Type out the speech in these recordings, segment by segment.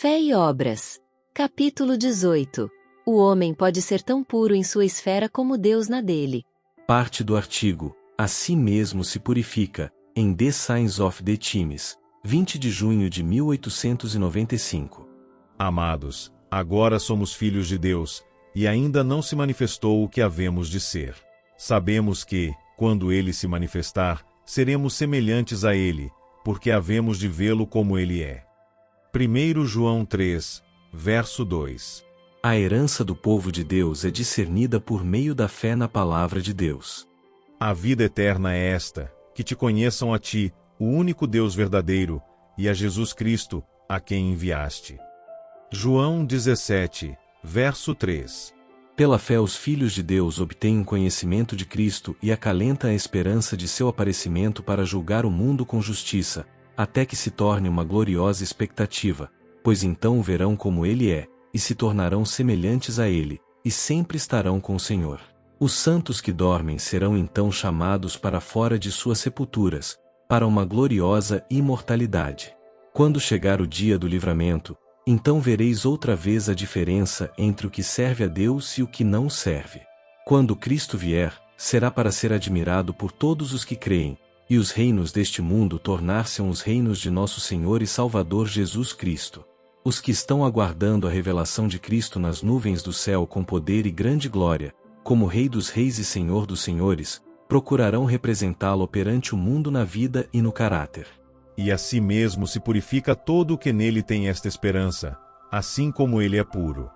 Fé e obras. Capítulo 18. O homem pode ser tão puro em sua esfera como Deus na dele. Parte do artigo, a si mesmo se purifica, em The Signs of the Times, 20 de junho de 1895. Amados, agora somos filhos de Deus, e ainda não se manifestou o que havemos de ser. Sabemos que, quando ele se manifestar, seremos semelhantes a ele, porque havemos de vê-lo como ele é. 1 João 3, verso 2. A herança do povo de Deus é discernida por meio da fé na palavra de Deus. A vida eterna é esta, que te conheçam a ti, o único Deus verdadeiro, e a Jesus Cristo, a quem enviaste. João 17, verso 3. Pela fé os filhos de Deus obtêm um conhecimento de Cristo e acalenta a esperança de seu aparecimento para julgar o mundo com justiça, até que se torne uma gloriosa expectativa, pois então o verão como ele é, e se tornarão semelhantes a ele, e sempre estarão com o Senhor. Os santos que dormem serão então chamados para fora de suas sepulturas, para uma gloriosa imortalidade. Quando chegar o dia do livramento, então vereis outra vez a diferença entre o que serve a Deus e o que não serve. Quando Cristo vier, será para ser admirado por todos os que creem, e os reinos deste mundo tornar-se-ão os reinos de nosso Senhor e Salvador Jesus Cristo. Os que estão aguardando a revelação de Cristo nas nuvens do céu com poder e grande glória, como Rei dos Reis e Senhor dos Senhores, procurarão representá-lo perante o mundo na vida e no caráter. E a si mesmo se purifica todo o que nele tem esta esperança, assim como ele é puro.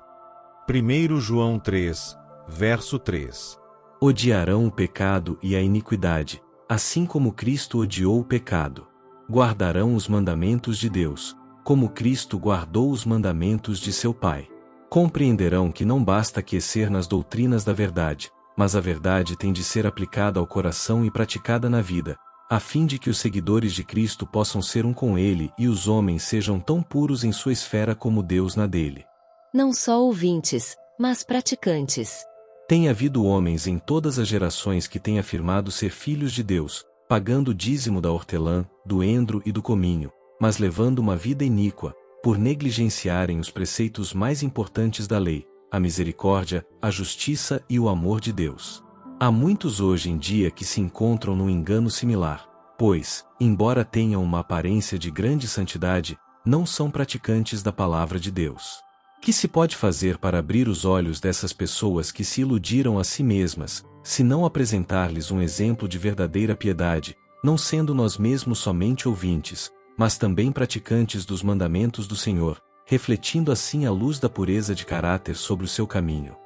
1 João 3, verso 3. Odiarão o pecado e a iniquidade, assim como Cristo odiou o pecado. Guardarão os mandamentos de Deus, como Cristo guardou os mandamentos de seu Pai. Compreenderão que não basta aquecer nas doutrinas da verdade, mas a verdade tem de ser aplicada ao coração e praticada na vida, a fim de que os seguidores de Cristo possam ser um com ele e os homens sejam tão puros em sua esfera como Deus na dele. Não só ouvintes, mas praticantes. Tem havido homens em todas as gerações que têm afirmado ser filhos de Deus, pagando o dízimo da hortelã, do endro e do cominho, mas levando uma vida iníqua, por negligenciarem os preceitos mais importantes da lei, a misericórdia, a justiça e o amor de Deus. Há muitos hoje em dia que se encontram num engano similar, pois, embora tenham uma aparência de grande santidade, não são praticantes da palavra de Deus. Que se pode fazer para abrir os olhos dessas pessoas que se iludiram a si mesmas, se não apresentar-lhes um exemplo de verdadeira piedade, não sendo nós mesmos somente ouvintes, mas também praticantes dos mandamentos do Senhor, refletindo assim a luz da pureza de caráter sobre o seu caminho?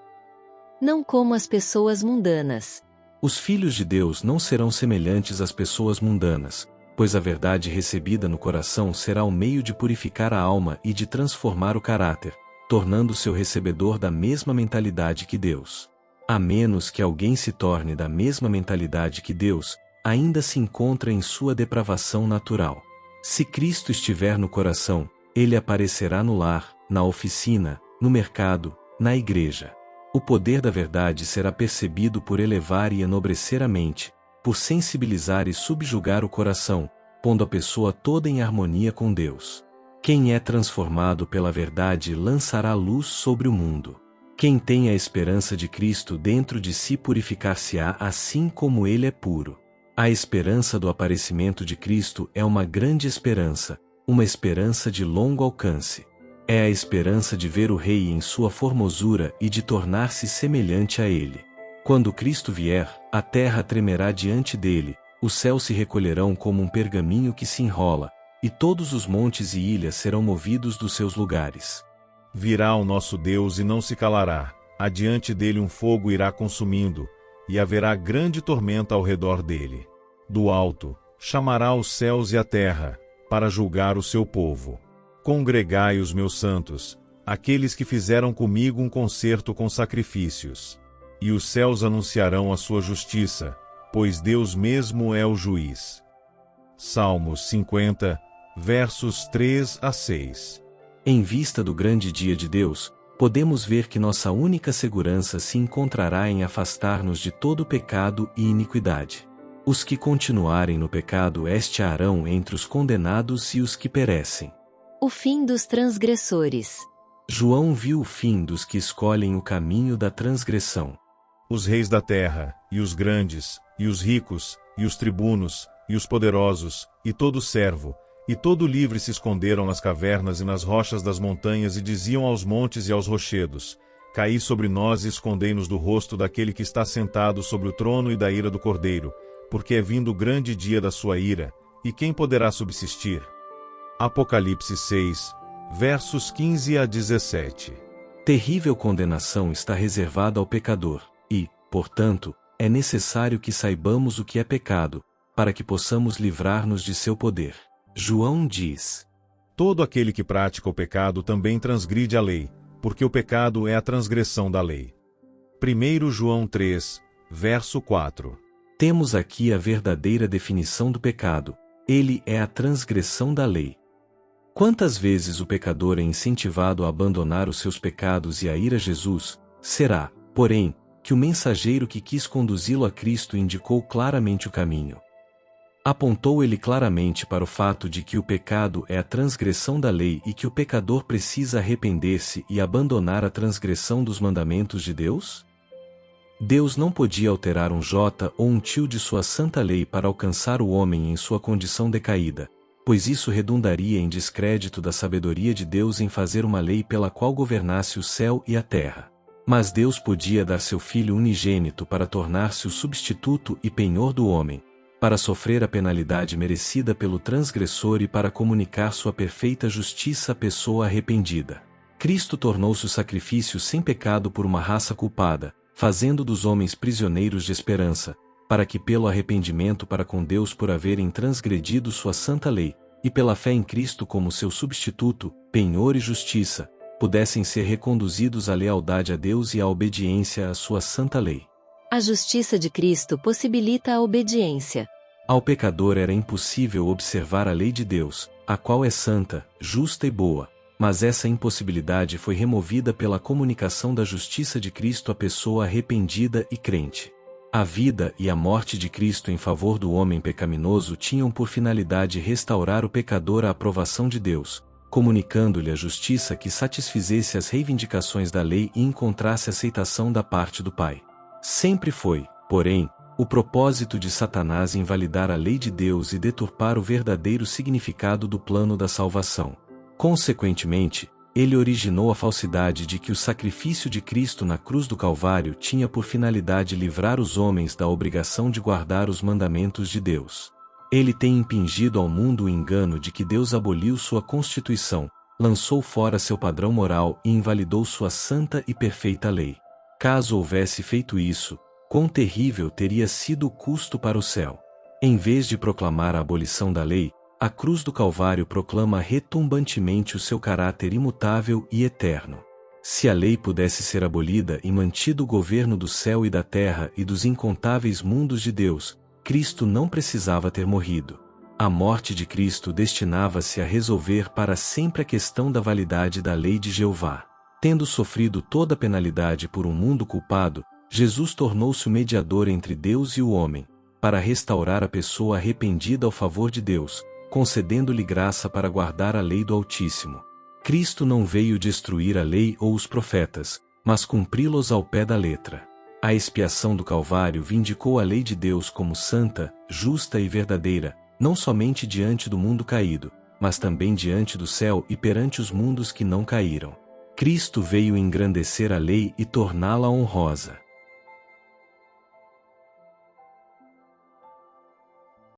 Não como as pessoas mundanas. Os filhos de Deus não serão semelhantes às pessoas mundanas, pois a verdade recebida no coração será o meio de purificar a alma e de transformar o caráter, tornando seu recebedor da mesma mentalidade que Deus. A menos que alguém se torne da mesma mentalidade que Deus, ainda se encontra em sua depravação natural. Se Cristo estiver no coração, ele aparecerá no lar, na oficina, no mercado, na igreja. O poder da verdade será percebido por elevar e enobrecer a mente, por sensibilizar e subjugar o coração, pondo a pessoa toda em harmonia com Deus. Quem é transformado pela verdade lançará luz sobre o mundo. Quem tem a esperança de Cristo dentro de si purificar-se-á assim como ele é puro. A esperança do aparecimento de Cristo é uma grande esperança, uma esperança de longo alcance. É a esperança de ver o Rei em sua formosura e de tornar-se semelhante a ele. Quando Cristo vier, a terra tremerá diante dele, os céus se recolherão como um pergaminho que se enrola, e todos os montes e ilhas serão movidos dos seus lugares. Virá o nosso Deus e não se calará, adiante dele um fogo irá consumindo, e haverá grande tormenta ao redor dele. Do alto, chamará os céus e a terra, para julgar o seu povo. Congregai os meus santos, aqueles que fizeram comigo um concerto com sacrifícios. E os céus anunciarão a sua justiça, pois Deus mesmo é o juiz. Salmos 50, versos 3 a 6. Em vista do grande dia de Deus, podemos ver que nossa única segurança se encontrará em afastar-nos de todo pecado e iniquidade. Os que continuarem no pecado estiarão entre os condenados e os que perecem. O fim dos transgressores. João viu o fim dos que escolhem o caminho da transgressão. Os reis da terra, e os grandes, e os ricos, e os tribunos, e os poderosos, e todo servo, e todo livre se esconderam nas cavernas e nas rochas das montanhas e diziam aos montes e aos rochedos: Caí sobre nós e escondei-nos do rosto daquele que está sentado sobre o trono e da ira do Cordeiro, porque é vindo o grande dia da sua ira, e quem poderá subsistir? Apocalipse 6, versos 15 a 17. Terrível condenação está reservada ao pecador, e, portanto, é necessário que saibamos o que é pecado, para que possamos livrar-nos de seu poder. João diz: Todo aquele que pratica o pecado também transgride a lei, porque o pecado é a transgressão da lei. 1 João 3, verso 4. Temos aqui a verdadeira definição do pecado: ele é a transgressão da lei. Quantas vezes o pecador é incentivado a abandonar os seus pecados e a ir a Jesus? Será, porém, que o mensageiro que quis conduzi-lo a Cristo indicou claramente o caminho. Apontou ele claramente para o fato de que o pecado é a transgressão da lei e que o pecador precisa arrepender-se e abandonar a transgressão dos mandamentos de Deus? Deus não podia alterar um jota ou um tio de sua santa lei para alcançar o homem em sua condição decaída, pois isso redundaria em descrédito da sabedoria de Deus em fazer uma lei pela qual governasse o céu e a terra. Mas Deus podia dar seu Filho unigênito para tornar-se o substituto e penhor do homem, para sofrer a penalidade merecida pelo transgressor e para comunicar sua perfeita justiça à pessoa arrependida. Cristo tornou-se o sacrifício sem pecado por uma raça culpada, fazendo dos homens prisioneiros de esperança, para que pelo arrependimento para com Deus por haverem transgredido sua santa lei, e pela fé em Cristo como seu substituto, penhor e justiça, pudessem ser reconduzidos à lealdade a Deus e à obediência à sua santa lei. A justiça de Cristo possibilita a obediência. Ao pecador era impossível observar a lei de Deus, a qual é santa, justa e boa, mas essa impossibilidade foi removida pela comunicação da justiça de Cristo à pessoa arrependida e crente. A vida e a morte de Cristo em favor do homem pecaminoso tinham por finalidade restaurar o pecador à aprovação de Deus, comunicando-lhe a justiça que satisfizesse as reivindicações da lei e encontrasse aceitação da parte do Pai. Sempre foi, porém, o propósito de Satanás invalidar a lei de Deus e deturpar o verdadeiro significado do plano da salvação. Consequentemente, ele originou a falsidade de que o sacrifício de Cristo na cruz do Calvário tinha por finalidade livrar os homens da obrigação de guardar os mandamentos de Deus. Ele tem impingido ao mundo o engano de que Deus aboliu sua Constituição, lançou fora seu padrão moral e invalidou sua santa e perfeita lei. Caso houvesse feito isso, quão terrível teria sido o custo para o céu. Em vez de proclamar a abolição da lei, a cruz do Calvário proclama retumbantemente o seu caráter imutável e eterno. Se a lei pudesse ser abolida e mantido o governo do céu e da terra e dos incontáveis mundos de Deus, Cristo não precisava ter morrido. A morte de Cristo destinava-se a resolver para sempre a questão da validade da lei de Jeová. Tendo sofrido toda a penalidade por um mundo culpado, Jesus tornou-se o mediador entre Deus e o homem, para restaurar a pessoa arrependida ao favor de Deus, concedendo-lhe graça para guardar a lei do Altíssimo. Cristo não veio destruir a lei ou os profetas, mas cumpri-los ao pé da letra. A expiação do Calvário vindicou a lei de Deus como santa, justa e verdadeira, não somente diante do mundo caído, mas também diante do céu e perante os mundos que não caíram. Cristo veio engrandecer a lei e torná-la honrosa.